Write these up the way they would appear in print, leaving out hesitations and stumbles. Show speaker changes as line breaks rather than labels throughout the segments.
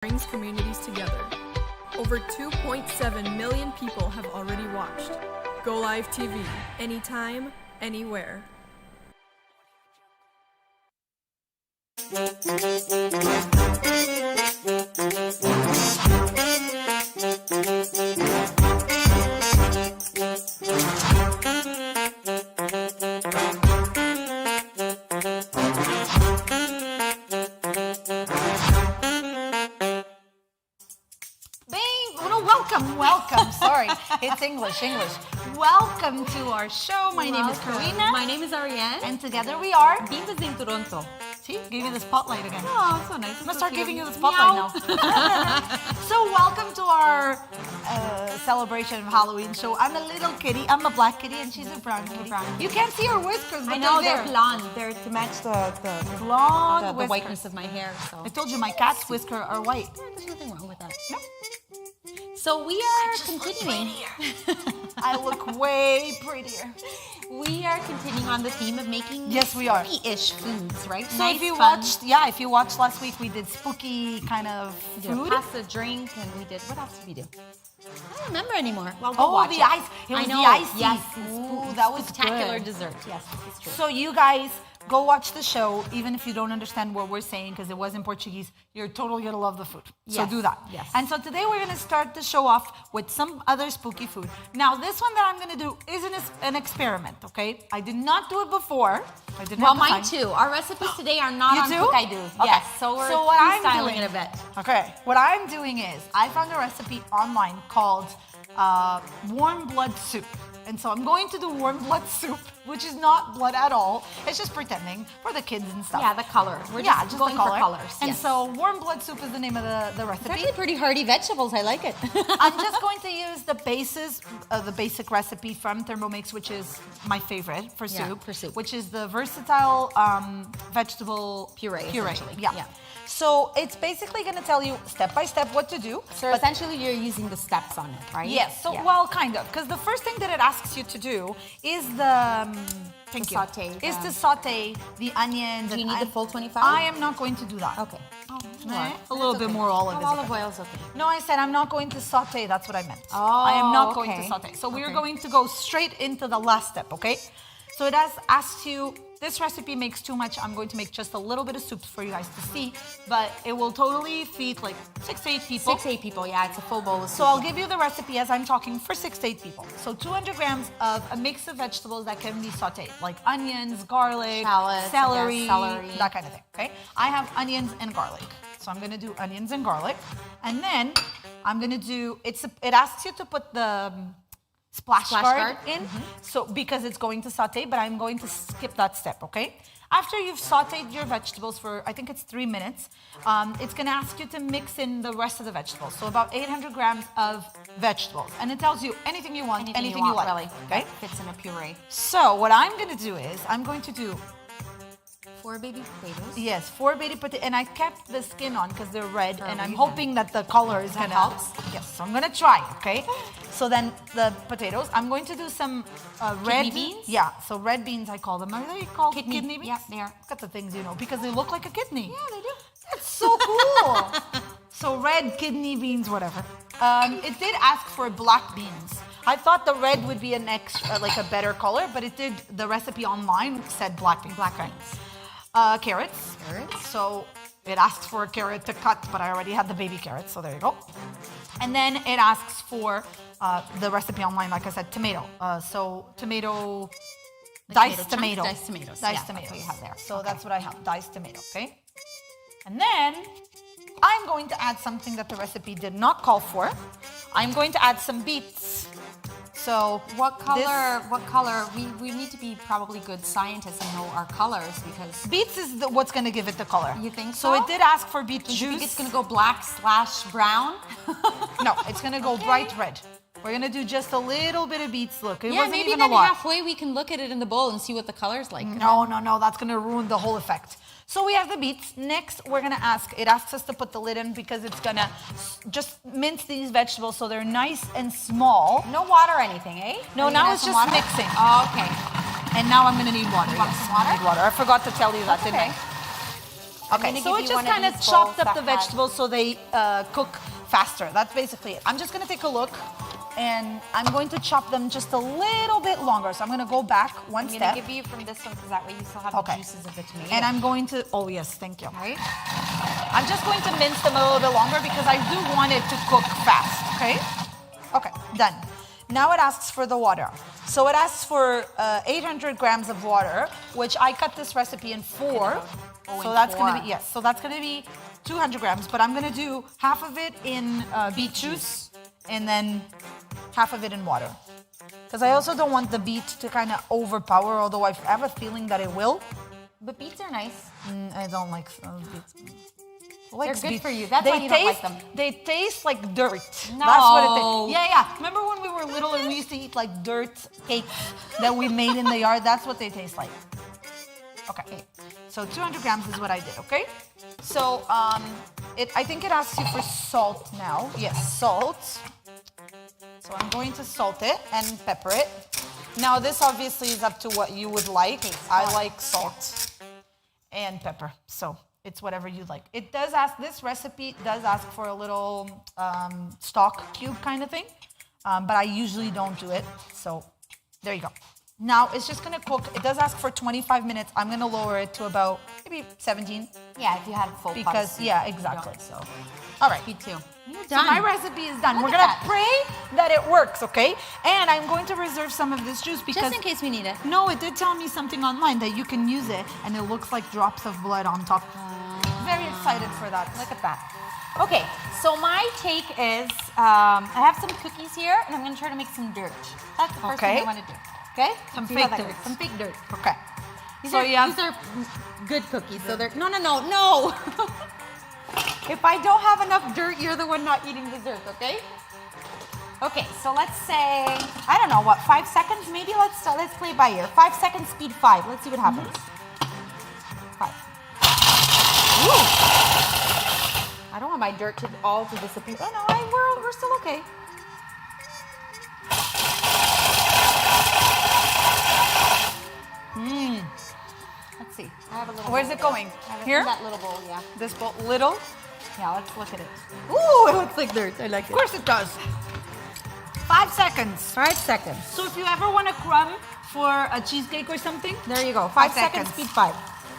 brings communities together. Over 2.7 million people have already watched. Golive TV, anytime, anywhere.
Welcome. Sorry, it's English. Welcome to our show. My name is Karina.
My name is Ariane.
And together we are
Bimbas in Toronto.
See, give you the spotlight again.
Oh, so nice.
I'm gonna start giving you the spotlight now. So welcome to our celebration of Halloween show. I'm a little kitty. I'm a black kitty and she's a brown kitty. You can't see her whiskers, but
I know
they're
they're
there.
blonde. They're to match the
Blonde
the whiteness of my hair. So
I told you my cat's whiskers are white.
there's nothing wrong with that.
No.
So we are continuing.
I look way prettier.
We are continuing on the theme of making
Yes, we are.
spooky-ish foods, right?
So
Nice,
if you
fun.
if you watched last week, we did spooky kind of
We did a
food.
pasta drink, and we did, what else did we do? I don't remember anymore. Well, go
Oh,
watch
the
it.
ice. It was
I know.
the icy.
Yes.
Ooh, that was
spectacular
good.
dessert. Yes, this is true.
So you guys go watch the show, even if you don't understand what we're saying, because it was in Portuguese. You're totally gonna love the food. So
Yes,
do that.
yes.
And so today we're gonna start the show off with some other spooky food. Now this one that I'm gonna do is an experiment. Okay, I did not do it before. I didn't.
Well,
have the
mine
time.
too. Our recipes today are not
You
on
do?
Cook I Do.
Okay.
Yes, so we're
So what I'm
freestyling
doing-
it a bit.
Okay, what I'm doing is I found a recipe online called warm blood soup. And so I'm going to do warm blood soup, which is not blood at all. It's just pretending for the kids and stuff.
Yeah, the color. We're
Yeah,
just
just
going
the color.
for colors.
And
yes.
so warm blood soup is the name of the
It's
recipe.
actually pretty hearty vegetables. I like it.
I'm just going to use the basic recipe from Thermomix, which is my favorite for
Yeah,
soup,
for soup.
which is the versatile
Puree,
puree.
essentially.
Yeah.
Yeah.
So it's basically going to tell you step by step what to do.
So essentially, you're using the steps on it, right?
Yes, so
Yeah.
well, kind of, because the first thing that it asks you to do is thank you,
saute
is
the-
to saute the onions.
Do you
and
need the full 25?
I am not going to do that.
Okay.
A little bit more olive. is
Olive
okay.
oil's okay.
No, I said I'm not going to saute. That's what I meant.
Oh,
I am not going to
okay.
saute. So we are
Okay.
going to go straight into the last step, okay? So it has asked you, this recipe makes too much. I'm going to make just a little bit of soup for you guys to see, but it will totally feed like 6 to 8 people.
6 to 8 people, yeah, it's a full bowl of soup.
So I'll give you the recipe as I'm talking for 6 to 8 people. So 200 grams of a mix of vegetables that can be sauteed, like onions, garlic,
Shallots, I
celery,
guess, celery.
that kind of thing, okay? I have onions and garlic. So I'm gonna do onions and garlic. And then I'm gonna do, it asks you to put the splash guard in, so because it's going to saute, but I'm going to skip that step, okay? After you've sauteed your vegetables for, I think it's 3 minutes, it's gonna ask you to mix in the rest of the vegetables. So about 800 grams of vegetables. And it tells you anything you want, anything you like,
really.
okay?
That fits in a puree.
So what I'm gonna do is, I'm going to do
4 baby potatoes.
yes, 4 baby potatoes, and I kept the skin on because they're red, and I'm
reason.
hoping that the color is gonna
helps.
Yes, so I'm gonna try, okay? So then the potatoes, I'm going to do some red
beans?
Yeah, so red beans I call them. Are they called
Kidney.
beans?
Yeah, they are.
Look at the things you know, because they look like a kidney.
Yeah, they do.
That's so cool. So red kidney beans, whatever. It did ask for black beans. I thought the red would be an extra, like a better color, but it did. The recipe online said black beans.
Black
Okay.
beans.
Carrots.
Carrots.
So it asks for a carrot to cut, but I already had the baby carrots, so there you go. And then it asks for the recipe online, like I said, tomato. So tomato, diced tomato.
Diced tomatoes.
Diced
Yeah,
tomatoes.
that's what you have there.
So
Okay.
that's what I have, diced tomato, okay? And then I'm going to add something that the recipe did not call for. I'm going to add some beets. So
What color?
this-
What color? We need to be probably good scientists and know our colors because.
beets is what's going to give it the color.
You think
So
so?
it did ask for beet
Do you
juice.
think it's gonna go black/brown?
No, it's gonna go bright red. We're gonna do just a little bit of beets. Look, it
Yeah,
wasn't
maybe
even a
then
lot.
halfway we can look at it in the bowl and see what the color's like.
No, that's gonna ruin the whole effect. So we have the beets. Next, we're gonna it asks us to put the lid in because it's gonna just mince these vegetables so they're nice and small.
No water or anything, eh?
No,
Are you
now
gonna
it's
add
just
some water?
mixing.
Oh, okay.
And now I'm gonna need water.
Want
Yes,
some water?
I need water. I forgot to tell you that,
That's
didn't
okay.
I? Okay, so it just kind of chopped up the vegetables so they cook faster. That's basically it. I'm just gonna take a look and I'm going to chop them just a little bit longer. So I'm gonna go back one step.
I'm gonna give you from this one because that way you still have the juices of the tomato.
And I'm going to, oh yes, thank you.
Right?
I'm just going to mince them a little bit longer because I do want it to cook fast, okay? Okay, done. Now it asks for the water. So it asks for 800 grams of water, which I cut this recipe in 4. So that's gonna be, yes, so that's gonna be 200 grams, but I'm gonna do half of it in beet juice and then half of it in water. Because I also don't want the beet to kind of overpower, although I have a feeling that it will.
But beets are nice.
I don't like beets.
They're good for you. That's why you don't like them.
They taste like dirt.
No.
That's what it tastes. Yeah. Remember when we were little and we used to eat like dirt cakes that we made in the yard? That's what they taste like. Okay. So 200 grams is what I did, okay? So I think it asks you for salt now. Yes, salt. So I'm going to salt it and pepper it. Now this obviously is up to what you would like. I like salt and pepper. So it's whatever you like. It does ask, this recipe does ask for a little stock cube kind of thing, but I usually don't do it. So there you go. Now it's just gonna cook. It does ask for 25 minutes. I'm gonna lower it to about maybe 17.
Yeah, if you had full
because
puffs.
yeah, exactly. So, all right.
Me too. You're
So
done.
my recipe is done.
Look
We're
at
gonna
that.
pray that it works, okay? And I'm going to reserve some of this juice because
Just in case we need it.
no, it did tell me something online that you can use it, and it looks like drops of blood on top. Very excited for that.
Look at that. Okay, so my take is I have some cookies here, and I'm gonna try to make some dirt. That's the first thing I want to do. Okay?
Some
See
fake
how that
dirt.
goes. Some fake dirt.
Okay.
These
So
are,
you have-
these are good cookies. So they're no. If I don't have enough dirt, you're the one not eating dessert, okay? Okay, so let's say, I don't know, what, 5 seconds maybe? Let's play by ear. 5 seconds, speed 5. Let's see what happens. 5. Ooh. I don't want my dirt to all to disappear. Oh no, we're still okay. Let's see. I have a little.
Where's
bowl
it
there.
going?
I have it
Here?
in that little bowl, yeah.
This bowl, little?
Yeah, let's look at it. Ooh, it looks like dirt. I like
Of course it does. 5 seconds.
5 seconds.
So if you ever want a crumb for a cheesecake or something,
There you go. 5
5
seconds.
seconds.
Speed 5.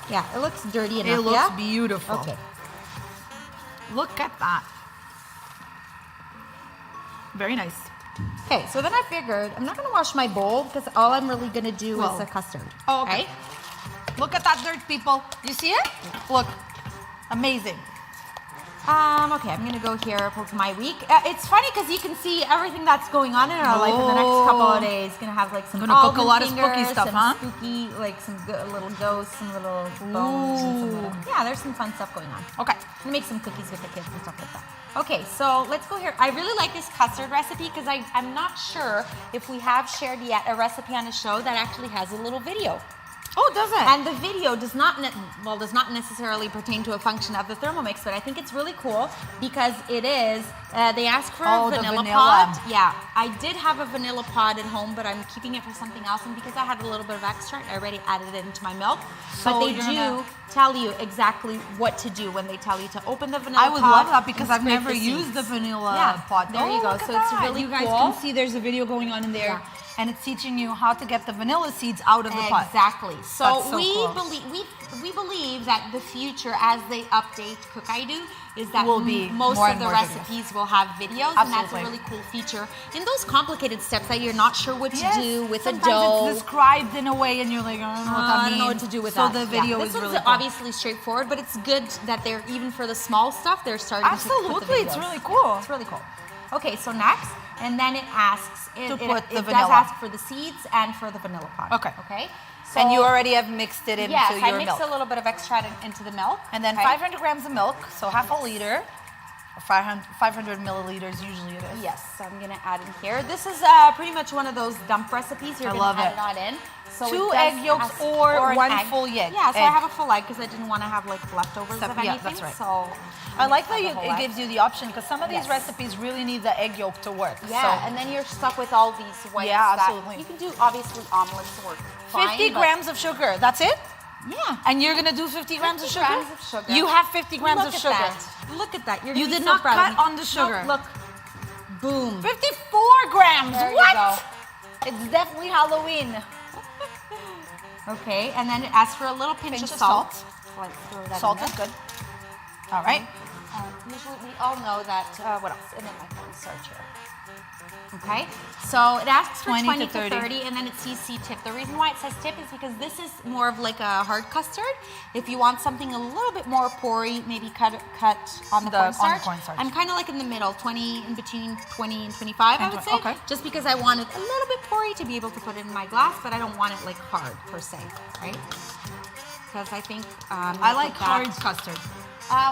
Yeah, it looks dirty enough.
it looks
yeah?
beautiful.
Okay.
Look at that. Very nice.
Okay, so then I figured I'm not gonna wash my bowl because all I'm really gonna do is the custard.
Oh, okay. Look at that dirt, people. You see it? Look. Amazing.
Okay, I'm gonna go here for my week. It's funny because you can see everything that's going on in our life in the next couple of days. Gonna have like some
Gonna cook a
almond
lot of
fingers,
spooky stuff,
some
huh?
spooky, like some little ghosts, some little bones, and some little, yeah. There's some fun stuff going on.
Okay.
I'm gonna make some cookies with the kids and stuff like that. Okay, so let's go here. I really like this custard recipe because I'm not sure if we have shared yet a recipe on a show that actually has a little video.
Oh, does it?
And the video does not necessarily pertain to a function of the Thermomix, but I think it's really cool because it is, they ask for a
the
vanilla
vanilla.
pod. Yeah, I did have a vanilla pod at home, but I'm keeping it for something else. And because I had a little bit of extra, I already added it into my milk.
So
but they
you're
do
gonna-
tell you exactly what to do when they tell you to open the vanilla
I
pod.
would love that because
and
I've
scrape
never
the
used
seeds.
the vanilla
Yeah,
pot.
there you go.
Look at
So it's
that.
really
you guys
cool.
can see there's a video going on in there,
Yeah.
and it's teaching you how to get the vanilla seeds out of the pot.
Exactly. So,
That's so
we
cool.
believe that the future, as they update Cook I Do, is that
Will be
most
more
of
and
the
more videos.
recipes will have videos, and that's a
Absolutely.
really cool feature. In those complicated steps that you're not sure what to do with a
Sometimes
dough.
it's described in a way, and you're like, I don't know what that
I
means.
don't know what to do with
so
that.
the video
This
is
one's
really cool.
obviously straightforward, but it's good that they're, even for the small stuff, they're starting to put the
Absolutely, it's
videos.
really cool.
It's really cool. Okay, so next, and then it asks,
To
it
put the
does
vanilla.
ask for the seeds and for the vanilla pod.
Okay.
Okay.
And
So-
you already have mixed it into
yes,
your
I mixed
milk.
a little bit of extract into the milk.
And then
okay?
500 grams of milk, so half a liter, or 500 milliliters usually it is.
Yes, so I'm gonna add in here. This is pretty much one of those dump recipes. You're
I
gonna
love
add
it.
it on in. So
2
it does
egg yolks
ask-
or
an
1
egg.
full egg.
Yeah, so I
egg.
have a full egg because I didn't want to have like leftovers
Stuff-
of
yeah,
anything.
that's right.
So
I like
have
that
a whole
it
egg.
gives you the option because some of these
Yes.
recipes really need the egg yolk to work.
Yeah,
So
and then you're stuck with all these whites.
Yeah,
that-
absolutely.
You can do obviously omelets work fine,
50
but-
grams of sugar, that's it?
Yeah.
And you're gonna do 50 grams of
50
sugar?
grams of sugar.
You have 50 grams of
Look
sugar.
at that. Look at that. You're
You
gonna be
did
so
not
proud of
cut
me.
on the sugar.
Look. Boom.
54 grams.
There you
What?
go.
It's definitely Halloween.
Okay, and then it asks for a little pinch of salt. So let's throw that
Salt
in
is
there.
good. All right.
Usually we all know that, what else? And then my phone search here. Okay, so it asks for 20 to 30 and then it's CC tip. The reason why it says tip is because this is more of like a hard custard. If you want something a little bit more porry, maybe cut on the cornstarch. I'm kind of like in the middle, 20, in between 20 and 25, I would say.
Okay.
Just because I want it a little bit porry to be able to put it in my glass, but I don't want it like hard per se, right? Because I think
I like hard custard.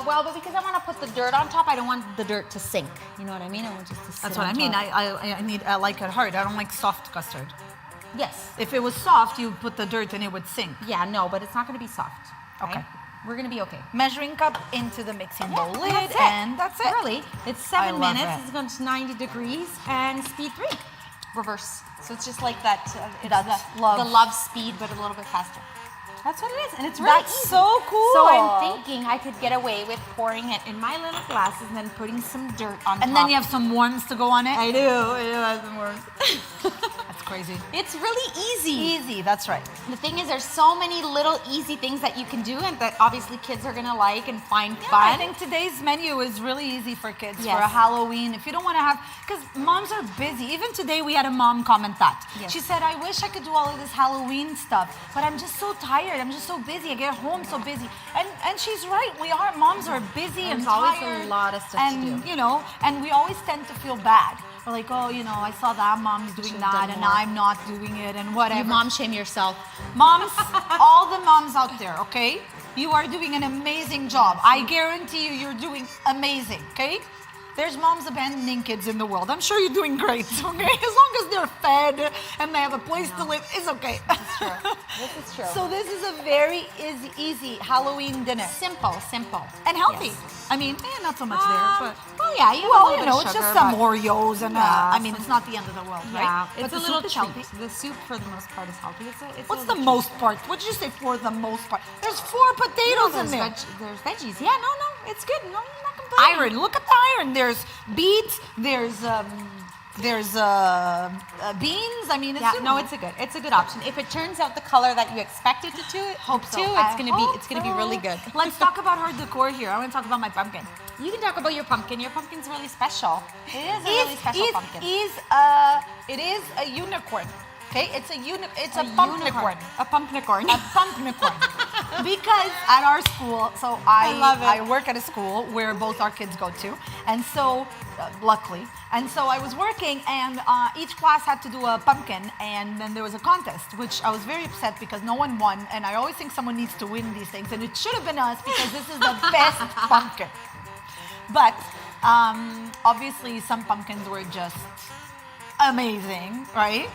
Well, but because I want to put the dirt on top, I don't want the dirt to sink. You know what I mean? I want just to sit
That's what
on
I mean.
top.
I like it hard. I don't like soft custard.
Yes.
If it was soft, you put the dirt and it would sink.
Yeah, no, but it's not going to be soft.
Okay.
We're going to be okay.
Measuring cup into the mixing bowl lid,
That's it.
and that's it.
Really, it's
I
7
love
minutes.
it.
It's going to 90 degrees and speed 3. Reverse. So it's just like that. It's
That's
the
love.
love speed, but a little bit faster. That's what it is, and it's really
That's
easy.
so cool.
So I'm thinking I could get away with pouring it in my little glasses and then putting some dirt on top.
And then you have some worms to go on it.
I do have some worms.
That's crazy.
It's really easy.
Easy, that's right.
The thing is, there's so many little easy things that you can do and that obviously kids are gonna like and find
Yeah,
fun.
I think today's menu is really easy for kids
Yes.
for a Halloween. If you don't want to have, because moms are busy. Even today we had a mom comment that.
Yes.
She said, I wish I could do all of this Halloween stuff, but I'm just so tired. I'm just so busy. I get home so busy. And she's right. Moms are busy and
There's always
tired.
a lot of stuff to
and,
do.
you know, and we always tend to feel bad. We're like, oh, you know, I saw that mom's doing
Should've
that
done
and
more.
I'm not doing it and whatever.
You mom shame yourself.
Moms, all the moms out there, okay? You are doing an amazing job. I guarantee you, you're doing amazing, okay? There's moms abandoning kids in the world. I'm sure you're doing great, okay? As long as they're fed and they have a place to live, it's okay.
It's true. This is true.
So this is a very easy Halloween dinner.
Simple.
And healthy.
Yes.
I mean, not so much there, but...
Well, yeah, you have a
Well,
little
you
bit
know,
of
it's
sugar,
just some
but-
Oreos and,
Yeah,
I mean, it's not the end of the world,
Yeah,
right?
it's
But
a
the
little
soup is
treat.
healthy.
The soup, for the most part, is healthy. It's
What's
a
the
little
most part? What did you say for the most part? There's 4 potatoes in there.
There's veggies. Yeah, no, it's good. No, I'm not complaining.
Iron. Look at the iron. There's beets. There's beans. I mean, it's
Yeah,
super.
no, it's a good option. If it turns out the color that you expected it to, it's gonna be really good.
Let's talk about her decor here. I want to talk about my pumpkin.
You can talk about your pumpkin. Your pumpkin's really special. It is a really special pumpkin.
It is a unicorn. Okay, it's a pumpnicorn.
A pumpnicorn.
A pumpnicorn. Because at our school, so I
love it.
I work at a school where both our kids go to, and so luckily, and so I was working, and each class had to do a pumpkin, and then there was a contest, which I was very upset because no one won, and I always think someone needs to win these things, and it should have been us because this is the best pumpkin. But obviously, some pumpkins were just amazing, right?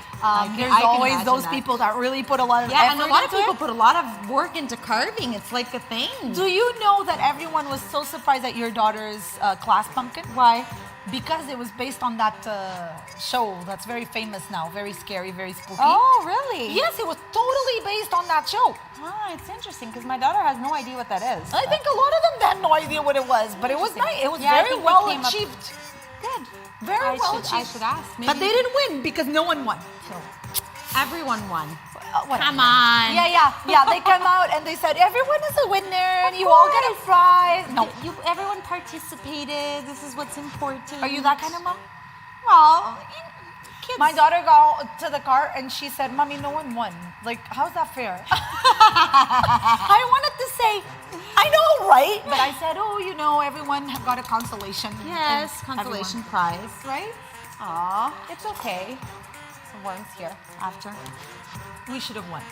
There's
I can
always
imagine
those
that.
people that really put a lot of
Yeah,
effort
and a lot of
into
people
it.
put a lot of work into carving. It's like a thing.
Do you know that everyone was so surprised at your daughter's class pumpkin?
Why?
Because it was based on that show that's very famous now, very scary, very spooky.
Oh, really?
Yes, it was totally based on that show.
Ah, it's interesting because my daughter has no idea what that is.
I think a lot of them had no idea what it was, but it was nice. It was
Yeah, I
very
think we
well
came up-
achieved.
Good.
Very well achieved.
I should ask.
But they didn't win because no one won. So.
Everyone won.
Whatever.
Come on.
Yeah. They come out and they said everyone is a winner and you all get a prize. No,
Everyone participated. This is what's important.
are you that kind of mom?
Well, kids.
My daughter got to the car and she said, "Mommy, no one won. Like, how's that fair?" I wanted to say, "I know, right?" But I said, "Oh, you know, everyone got a consolation."
Yes,
And
consolation
everyone-
prize, right? Aw, it's okay. Some worms here after.
We should have won.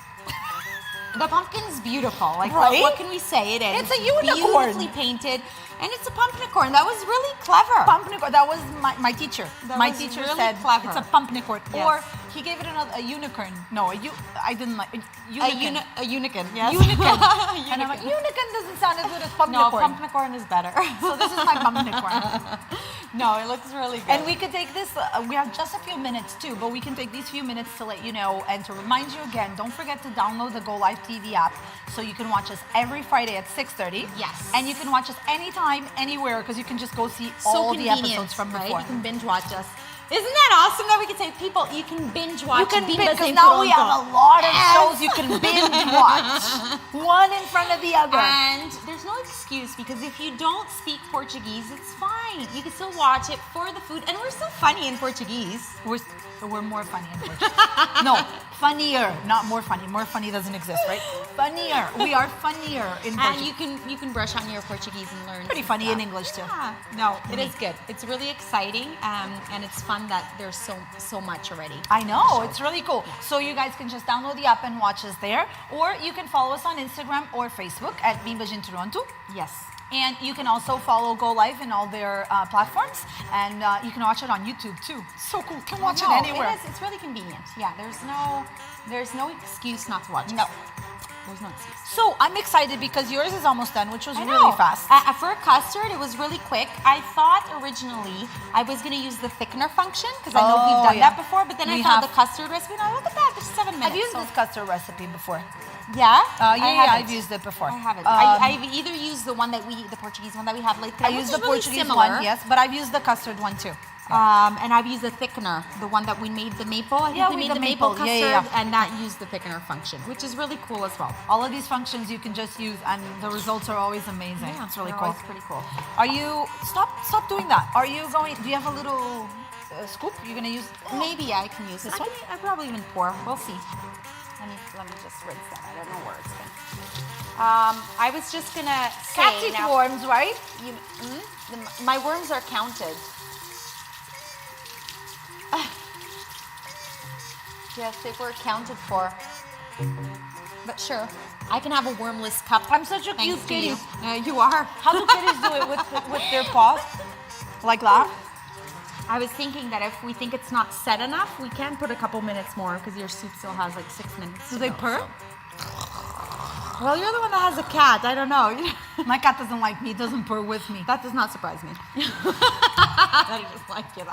The pumpkin's beautiful. Like,
Right?
what can we say? It is.
It's a unicorn.
Beautifully painted, and it's a pumpnicorn. That was really clever.
Pumpnicorn. That was my teacher.
That
My
was
teacher
really
said
clever.
it's a pumpnicorn.
Yes.
Or He gave it a unicorn. No, I didn't like unicorn.
A unicorn, yes.
Unicorn. And I'm like, unicorn doesn't sound as good as
No,
pumpnicorn.
pumpnicorn is better.
So this is my pumpnicorn.
No, it looks really good.
And we could take this, we have just a few minutes too, but we can take these few minutes to let you know and to remind you again, don't forget to download the Golive TV app so you can watch us every Friday at 6:30.
Yes.
And you can watch us anytime, anywhere, because you can just go see
So
all the
convenient,
episodes from
right?
before.
You can binge watch us. Isn't that awesome that we can say, people, you can binge watch
You can
Bimbas
because
in
now we have
Toronto.
a lot of
Yes.
shows you can binge watch. One in front of the other.
And there's no excuse because if you don't speak Portuguese, it's fine. You can still watch it for the food. And we're still funny in Portuguese.
We're more funny in Portuguese. No, funnier, not more funny. More funny doesn't exist, right? Funnier. We are funnier in Portuguese.
And you can brush on your Portuguese and learn.
Pretty
some
funny in
stuff.
English too.
Yeah. No, it is good. It's really exciting, and it's fun that there's so much already.
I know, it's really cool. So you guys can just download the app and watch us there, or you can follow us on Instagram or Facebook at Bimbas in Toronto.
Yes.
And you can also follow Go Live in all their platforms, and you can watch it on YouTube too. So cool, you can watch it anywhere.
It's really convenient. Yeah, there's no excuse not to watch it.
No.
There's no excuse.
So I'm excited because yours is almost done, which was
I
really
know.
fast.
For a custard, it was really quick. I thought originally I was going to use the thickener function because I know we've done that before, but then I found the custard recipe and look at that, there's 7 minutes.
I've used this custard recipe before.
Yeah?
I've used it before.
I haven't. I've either used the one that the Portuguese one that we have like
I used the Portuguese one, yes, but I've used the custard one too.
And I've used the thickener, the one that we made the maple. I think we made the maple custard, and that used the thickener function, which is really cool as well.
All of these functions you can just use, and the results are always amazing.
Yeah,
it's really
they're
cool.
always pretty cool.
Are you stop doing that? Are you going? Do you have a little scoop? You're gonna use?
Maybe I can use this one. I probably even pour. We'll see. Let me just rinse that. I don't know where it's been. I was just gonna say
Cat eat worms, right?
My worms are counted. Yes, they were accounted for. But sure, I can have a wormless cup.
I'm such a
Thanks
cute
to
kitty.
You are.
How do kitties do it with their paws? Like that?
I was thinking that if we think it's not set enough, we can put a couple minutes more because your soup still has like 6 minutes.
Do they purr?
Well, you're the one that has a cat. I don't know.
My cat doesn't like me. It doesn't purr with me.
That does not surprise me. I just like you.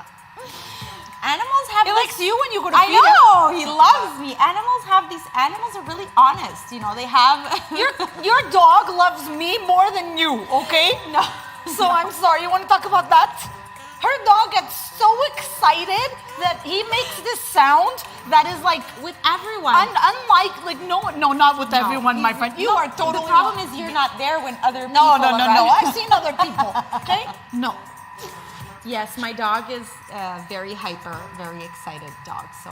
Animals have.
It likes you when you go to
I
feed it.
know. He loves me. Animals are really honest. You know, they have.
Your dog loves me more than you. Okay?
No.
So I'm sorry. You want to talk about that? Her dog gets so excited that he makes this sound that is like
with everyone.
Unlike no, not with everyone, my friend. You are totally.
The problem is you're not there when other people.
No.
are
I've seen other people. Okay? No.
Yes, my dog is a very hyper, very excited dog. So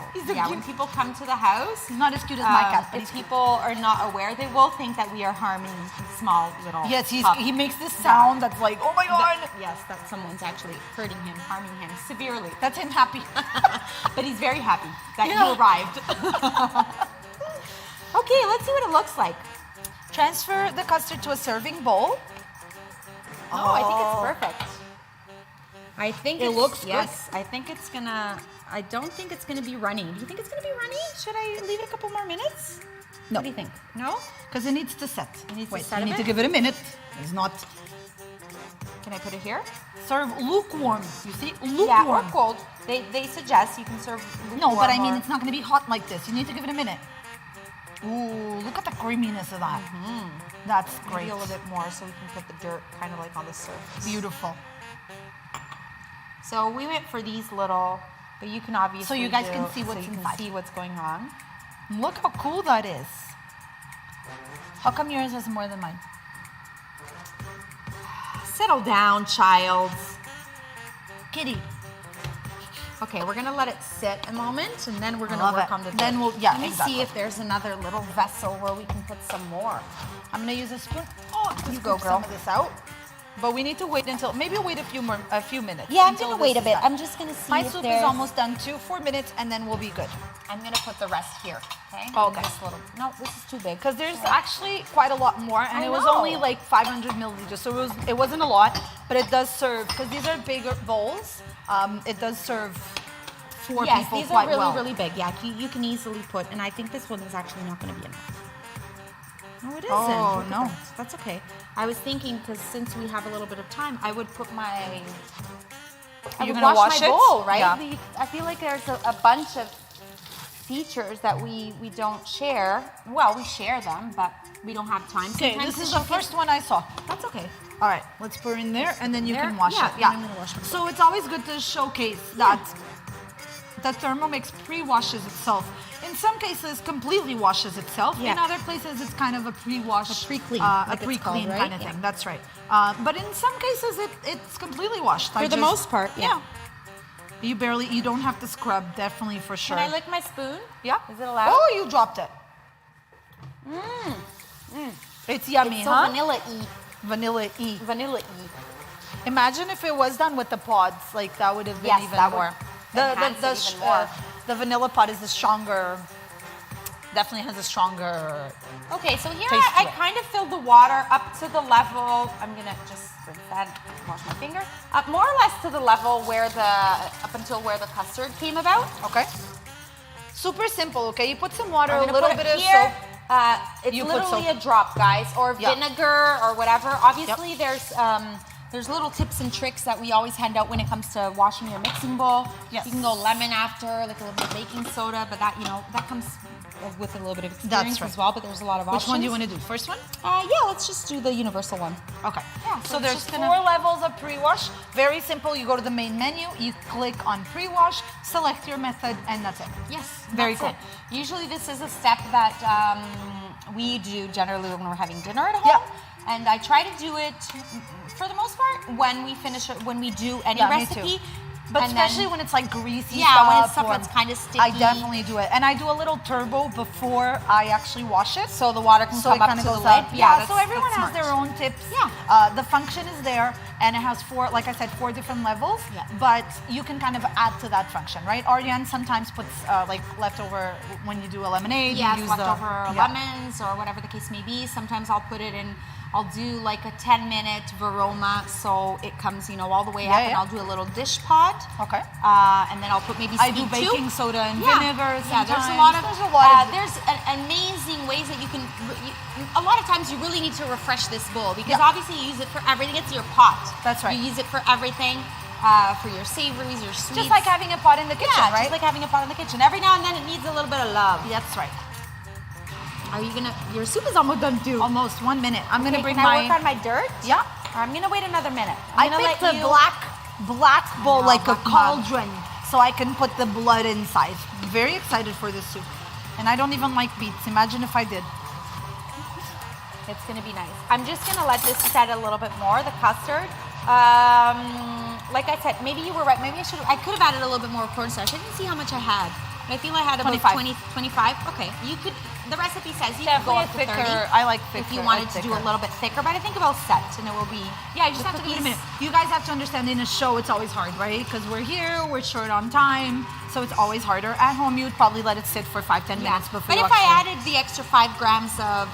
when people come to the house,
he's not as cute as my cat. But
if people are not aware, they will think that we are harming small little.
Yes, he makes this sound that's like, oh my god.
Yes, that someone's actually hurting him, harming him severely.
That's him happy.
But he's very happy that you arrived. Okay, let's see what it looks like.
Transfer the custard to a serving bowl.
Oh, I think it's perfect. I think
it looks good.
Yes, I think it's gonna. I don't think it's gonna be runny. Do you think it's gonna be runny? Should I leave it a couple more minutes?
No.
What do you think? No?
Because it needs to set.
You
need to give it a minute. It's not.
Can I put it here?
Serve lukewarm. You see, lukewarm.
Yeah, or cold. They suggest you can serve lukewarm.
No, but I mean it's not going to be hot like this. You need to give it a minute. Ooh, look at the creaminess of that. That's great.
Maybe a little bit more so we can put the dirt kind of like on the surface.
Beautiful.
So we went for these little, but you can obviously.
So you guys can see what's
so you
inside.
can see what's going on.
Look how cool that is. How come yours has more than mine?
Settle down, child.
Kitty.
Okay, we're gonna let it sit a moment, and then we're gonna work on the dirt.
Then we'll,
Let me see if there's another little vessel where we can put some more.
I'm gonna use a spoon. Oh,
you go, girl.
Some of this out. But we need to wait until maybe wait a few minutes.
Yeah, I'm gonna wait a bit. I'm just gonna see.
My
if
soup
there's...
is almost done too. 4 minutes, and then we'll be good.
I'm gonna put the rest here. Okay.
Oh, okay.
No, this is too big.
Because there's actually quite a lot more, and it was
know.
only like 500 milliliters, so it wasn't a lot, but it does serve because these are bigger bowls. It does serve 4
Yes,
people
these
quite
are really,
well.
really big. Yeah, you can easily put, and I think this one is actually not going to be enough. No, it isn't.
Oh,
Look at
no.
that. That's okay. I was thinking, because since we have a little bit of time, I would put my...
You're
would
gonna wash
my
it?
bowl, right?
Yeah.
I feel like there's a bunch of features that we don't share. Well, we share them, but we don't have time.
Okay,
sometimes
this
to
is the
showcase.
first one I saw.
That's okay.
All right, let's put it in there, and then you
There?
can wash
Yeah,
it.
and I'm gonna wash my bowl.
So it's always good to showcase that the Thermomix pre-washes itself. In some cases, completely washes itself.
Yeah.
In other places, it's kind of a pre-wash,
A pre-clean,
a
like it's
pre-clean
called, right?
kind of
Yeah.
thing. That's right. But in some cases, it's completely washed.
For the most part, yeah.
You don't have to scrub, definitely for sure.
Can I lick my spoon?
Yeah.
Is it allowed?
Oh, you dropped it. It's yummy,
It's so
huh?
vanilla-y.
Vanilla-y.
Vanilla-y.
Imagine if it was done with the pods, like that would have been
Yes,
even
that would
more.
enhance it even more.
The vanilla pod is a stronger, definitely has a stronger.
Okay, so here
Taste
I
to it.
kind of filled the water up to the level, I'm gonna just rinse that, wash my finger, more or less to the level where up until where the custard came about.
Okay. Super simple. Okay, you put some water,
I'm
a
gonna
little
put
bit
it
of
here.
soap.
It's
You put
literally
soap.
a drop, guys, or
Yeah.
vinegar or whatever. Obviously, there's little tips and tricks that we always hand out when it comes to washing your mixing bowl.
Yes.
You can go lemon after, like a little bit of baking soda, but that that comes with a little bit of experience
right.
as well. But there's a lot of options.
Which one do you want to do? First one?
Yeah, let's just do the universal one.
Okay.
Yeah,
So
so it's
there's
just
4
gonna-
levels of pre-wash. Very simple. You go to the main menu, you click on pre-wash, select your method, and that's it.
Yes,
Very
that's
cool.
it. Usually this is a step that we do generally when we're having dinner at home.
Yeah.
And I try to do it for the most part when we finish it, when we do any
Yeah, me too.
recipe.
But
And then-
especially when it's like greasy
Yeah, when it's
stuff
stuff
or-
that's kind of sticky.
I definitely do it. And I do a little turbo before I actually wash it.
So the water can
So
come
it
up
kind
to
of
the
goes
lid.
up.
Yeah,
So everyone
that's
has their
smart.
own tips.
Yeah.
The function is there, and it has 4, like I said, 4 different levels.
Yeah.
But you can kind of add to that function, right? Ariane sometimes puts like leftover when you do a lemonade.
Yeah,
you use
leftover
yeah.
lemons or whatever the case may be. Sometimes I'll put it in, I'll do like a 10-minute varoma so it comes, all the way
Yeah,
up, and
yeah.
I'll do a little dish pot.
Okay.
And then I'll put maybe
I
sweet
do baking
too.
soda and
Yeah.
vinegar.
Yeah, there's a
sometimes.
lot of
There's
amazing ways that you can. A lot of times you really need to refresh this bowl because
Yeah.
obviously you use it for everything. It's your pot.
That's right.
You use it for everything, for your savories, your sweets.
just like having a pot in the kitchen,
yeah,
right?
just like having a pot in the kitchen. Every now and then it needs a little bit of love.
That's right.
Are you gonna? Your soup is almost done too.
Almost 1 minute. I'm gonna
Okay,
bring
can
my.
I work on my dirt?
Yeah.
Or I'm gonna wait another minute.
I
I'm gonna
picked
let
the
you.
black bowl,
know,
like a
black mug.
cauldron, so I can put the blood inside. Very excited for this soup. And I don't even like beets. Imagine if I did.
It's gonna be nice. I'm just gonna let this set a little bit more, the custard. Like I said, maybe you were right. Maybe I could have added a little bit more cornstarch. I didn't see how much I had. I feel I had about
25.
25. Okay, the recipe says you can go
Definitely
up to
thicker.
30.
I like thicker.
If you wanted to do a little bit thicker, but I think it will set and it will be.
Yeah, you just
the
have to give it a
cookies-
minute. You guys have to understand in a show it's always hard, right? Because we're here, we're short on time, so it's always harder. At home, you'd probably let it sit for 5-10
Yeah,
minutes before
but
you
if I
actually-
added the extra 5 grams of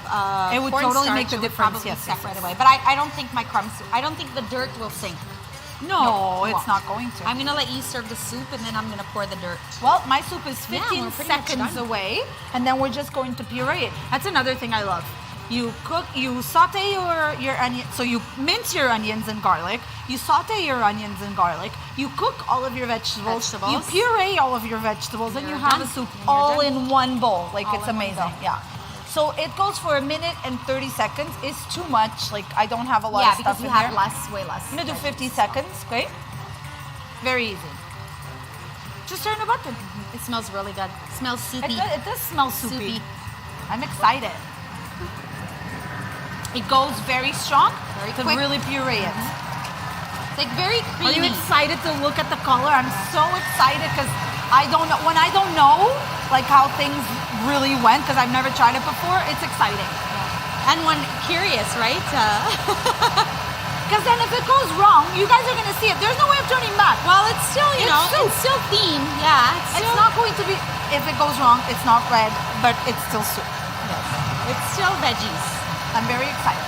It would
cornstarch,
totally make the
it would
difference,
probably
yes,
set
yes,
right
yes.
away. But I don't think I don't think the dirt will sink.
No, it's
won't.
not going to.
I'm gonna let you serve the soup and then I'm gonna pour the dirt.
Well, my soup is
Yeah,
15
we're pretty much
seconds
done.
away, and then we're just going to puree it. That's another thing I love. You saute your onion, so you mince your onions and garlic, you saute your onions and garlic, you cook all of your vegetables, you puree all of your vegetables, and you
You're
have
done.
a soup
And you're
all
done.
in one bowl. Like,
All
it's
in one
amazing.
bowl.
Yeah. So it goes for 1 minute and 30 seconds. It's too much. Like, I don't have a lot
Yeah,
of stuff
because you
in
have
there.
way less.
I'm gonna do 50 seconds, okay? Very easy. Just turn the button.
It smells really good. It smells soupy.
It does smell soupy.
Soupy.
I'm excited. It goes very strong
Very
to
quick.
really puree it.
It's like very
Are you
creamy.
excited to look at the color? I'm so excited because I don't know. When I don't know like how things really went, because I've never tried it before, it's exciting.
And when curious, right?
Because then if it goes wrong, you guys are gonna see it. There's no way of turning back.
Well, it's still,
It's soup.
it's still themed. Yeah,
It's not going to be. If it goes wrong, it's not red, but it's still soup.
It's still veggies.
I'm very excited.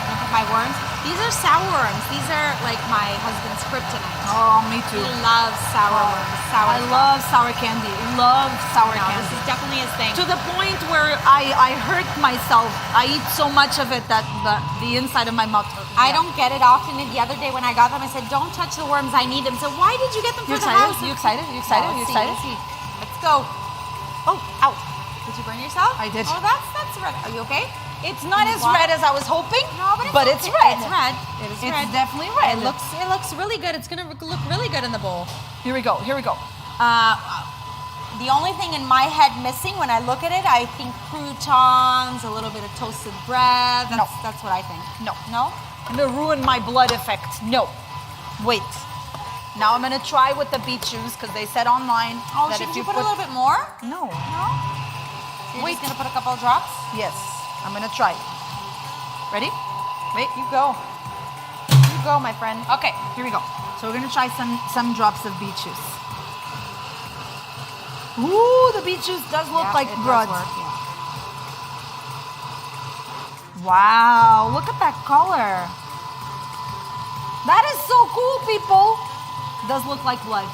Look at my worms. These are sour worms. These are like my husband's kryptonite.
Oh, me too.
He loves sour worms. Sour
I love sour candy. Love sour
No,
candy.
this is definitely his thing.
To the point where I hurt myself. I eat so much of it that the inside of my mouth hurts.
I don't get it often. And the other day when I got them, I said, "Don't touch the worms. I need them." So why did you get them for
You
the
excited?
house?
You excited? You excited?
No,
You
let's
excited?
see, let's see. Let's go. Oh, ow! Did you burn yourself?
I did.
Oh, that's red. Are you okay?
It's not as red as I was hoping,
No,
but
it's
it's
okay.
red.
It's red. It is
It's
red.
definitely red.
It looks really good. It's gonna look really good in the bowl.
Here we go. Here we go.
The only thing in my head missing when I look at it, I think croutons, a little bit of toasted bread. That's what I think.
No.
No?
I'm gonna ruin my blood effect. No. Wait. Now I'm gonna try with the beet juice because they said online that
Should
if
you
you
put a little bit more?
No.
No? You're
Wait.
just gonna put a couple of drops?
Yes. I'm gonna try. Ready?
Wait, you go. You go, my friend.
Okay. Here we go. So we're gonna try some drops of beet juice. Ooh, the beet juice does look like blood. Wow, look at that color. That is so cool, people. Does look like blood.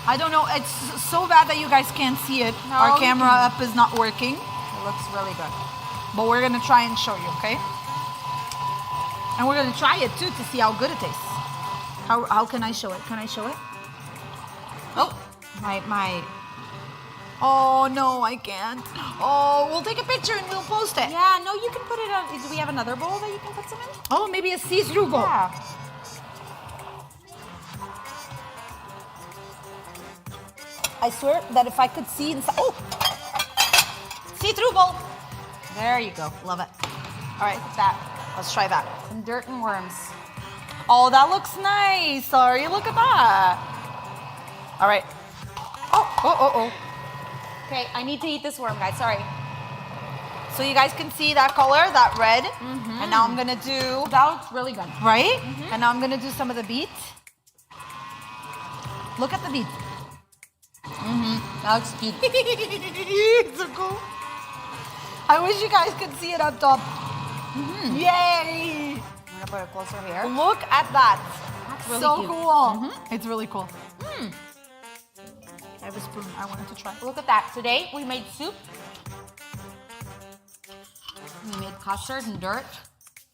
I don't know, it's so bad that you guys can't see it.
No,
Our
you
camera
can.
up is not working,
It looks really good.
but we're gonna try and show you, okay? And we're gonna try it too to see how good it tastes. How can I show it? Can I show it?
Oh, my.
Oh no, I can't. Oh, we'll take a picture and we'll post it.
Yeah, no, you can put it on. Do we have another bowl that you can put some in?
Oh, maybe a see-through bowl.
Yeah.
I swear that if I could see inside. Oh! See-through bowl.
There you go.
Love it. All right,
Look at that.
let's try that.
Some dirt and worms.
Oh, that looks nice. Sorry, look at that. All right. Oh.
Okay, I need to eat this worm, guys. Sorry.
So you guys can see that color, that red. And now I'm gonna do,
That looks really good.
right? And now I'm gonna do some of the beet. Look at the beet.
That looks good.
It's so cool. I wish you guys could see it up top. Yay!
I'm gonna put it closer here.
Look at that.
That's really
so
cute.
cool. It's really cool. I have a spoon. I wanted to try.
Look at that. Today we made soup. We made custard and dirt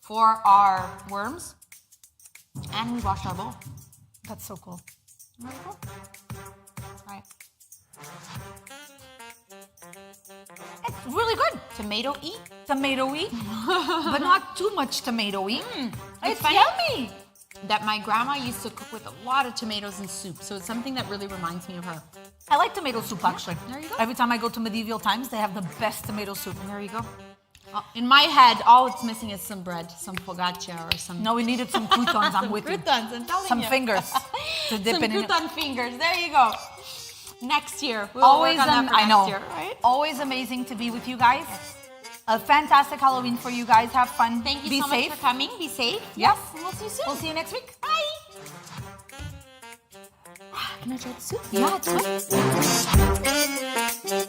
for our worms. And we washed our bowl.
That's so cool.
Really cool. All right.
It's really good.
Tomato-y.
Tomato-y, but not too much tomato-y. It's
funny.
yummy.
That my grandma used to cook with a lot of tomatoes in soup. So it's something that really reminds me of her.
I like tomato soup actually.
there you go.
Every time I go to medieval times, they have the best tomato soup.
There you go. In my head, all it's missing is some bread, some focaccia or some...
No, we needed some croutons. I'm with you.
croutons, I'm telling
Some
you.
fingers to dip
Some
it in.
crouton fingers. There you go. Next year. We'll
Always,
work on that for
I know.
next year, right?
Always amazing to be with you guys. A fantastic Halloween for you guys. Have fun.
Thank you
Be
so
safe.
much for coming. Be safe.
Yes.
And we'll see you soon.
We'll see you next week.
Bye. Can I try the soup?
Yeah, it's good.